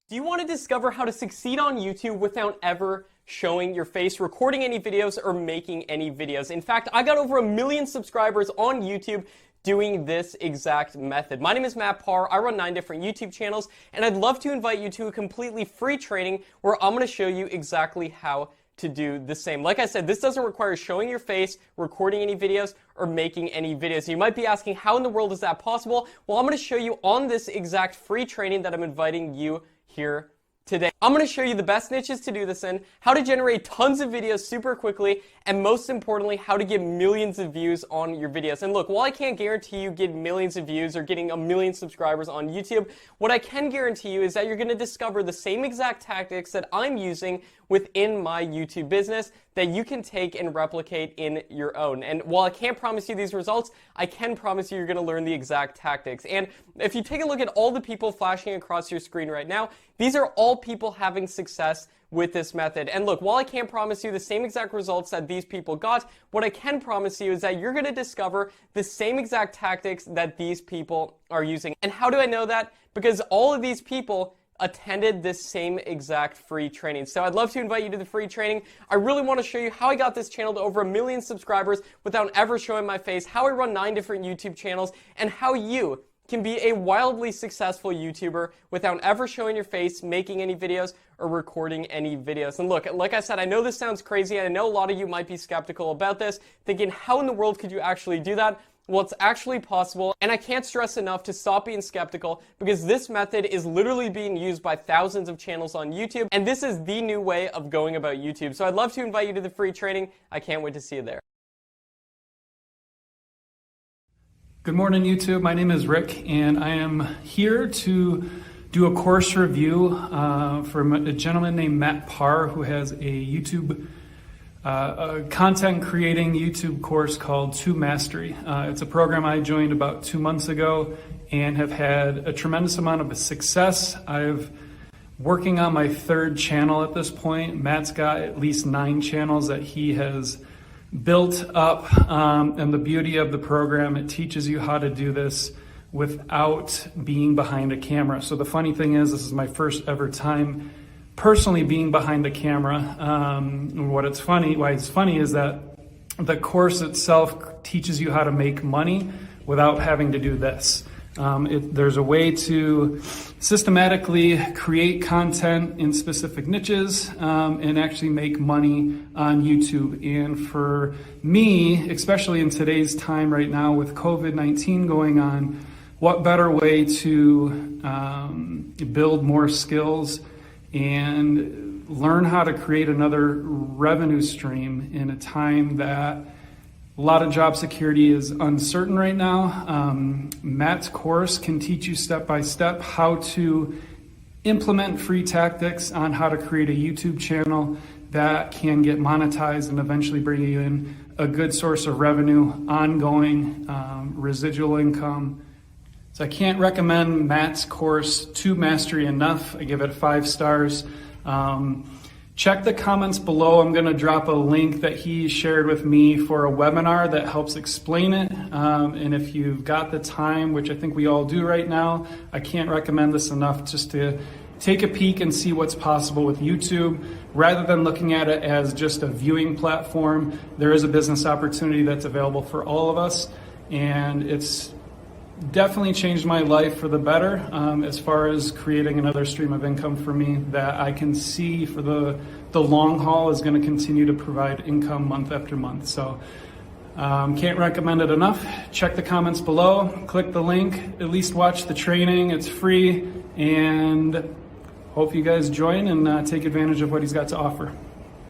Do you want to discover how to succeed on YouTube without ever showing your face, recording any videos, or making any videos? In fact, I got over 1 million subscribers on YouTube doing this exact method. My name is Matt Parr. I run 9 different YouTube channels, and I'd love to invite you to a completely free training where I'm going to show you exactly how to do the same. Like I said, this doesn't require showing your face, recording any videos, or making any videos. You might be asking, how in the world is that possible? Well, I'm going to show you on this exact free training that I'm inviting you here today. I'm going to show you the best niches to do this in, how to generate tons of videos super quickly, and most importantly, how to get millions of views on your videos. And look, while I can't guarantee you get millions of views or getting 1 million subscribers on YouTube, what I can guarantee you is that you're going to discover the same exact tactics that I'm using within my YouTube business that you can take and replicate in your own. And while I can't promise you these results, I can promise you you're going to learn the exact tactics. And if you take a look at all the people flashing across your screen right now, these are all people having success with this method. And look, while I can't promise you the same exact results that these people got, what I can promise you is that you're going to discover the same exact tactics that these people are using. And how do I know that? Because all of these people attended this same exact free training. So I'd love to invite you to the free training. I really want to show you how I got this channel to over 1 million subscribers without ever showing my face, how I run 9 different YouTube channels, and how you can be a wildly successful YouTuber without ever showing your face, making any videos, or recording any videos. And look, like I said, I know this sounds crazy, and I know a lot of you might be skeptical about this, thinking, how in the world could you actually do that? Well, it's actually possible, and I can't stress enough to stop being skeptical, because this method is literally being used by thousands of channels on YouTube, and this is the new way of going about YouTube. So I'd love to invite you to the free training. I can't wait to see you there. Good morning, YouTube. My name is Rick, and I am here to do a course review from a gentleman named Matt Parr, who has a YouTube content creating YouTube course called Mastery. It's a program I joined about 2 months ago and have had a tremendous amount of success. I've working on my 3rd channel at this point. Matt's got at least 9 channels that he has built up, and the beauty of the program, it teaches you how to do this without being behind a camera. So the funny thing is, this is my first ever time personally being behind the camera. Why it's funny is that the course itself teaches you how to make money without having to do this. There's a way to systematically create content in specific niches and actually make money on YouTube. And for me, especially in today's time right now with COVID-19 going on, what better way to build more skills and learn how to create another revenue stream in a time that a lot of job security is uncertain right now. Matt's course can teach you step by step how to implement free tactics on how to create a YouTube channel that can get monetized and eventually bring you in a good source of revenue, ongoing residual income. So I can't recommend Matt's course Mastery enough. I give it 5 stars. Check the comments below. I'm going to drop a link that he shared with me for a webinar that helps explain it. And if you've got the time, which I think we all do right now, I can't recommend this enough just to take a peek and see what's possible with YouTube. Rather than looking at it as just a viewing platform, there is a business opportunity that's available for all of us. And it's definitely changed my life for the better as far as creating another stream of income for me that I can see for the long haul is going to continue to provide income month after month. So can't recommend it enough. Check the comments below, click the link, at least watch the training. It's free, and hope you guys join and take advantage of what he's got to offer.